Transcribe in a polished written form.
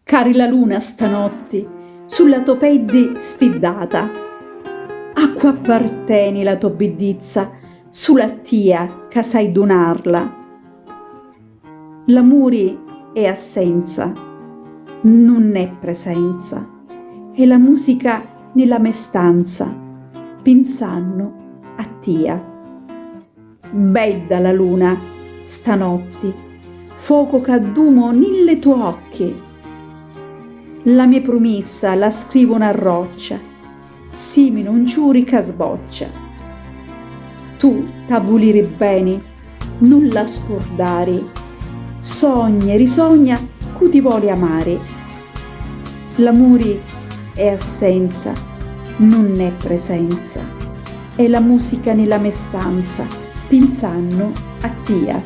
Cari la luna stanotti, sulla to peddi stiddata. Acqua apparteni la to biddizza, sulla tia che sai donarla. L'amore è assenza, non è presenza, e la musica nella me stanza, pensando a tia. Bedda la luna stanotti, fuoco c'addumo nelle tue occhi. La mia promessa la scrivo una roccia, simile un giuri che sboccia. Tu t'aboliri bene, non la scordare, sogna e risogna cu ti vuole amare. L'amore è assenza, non è presenza, è la musica nella me stanza, pensando a tia.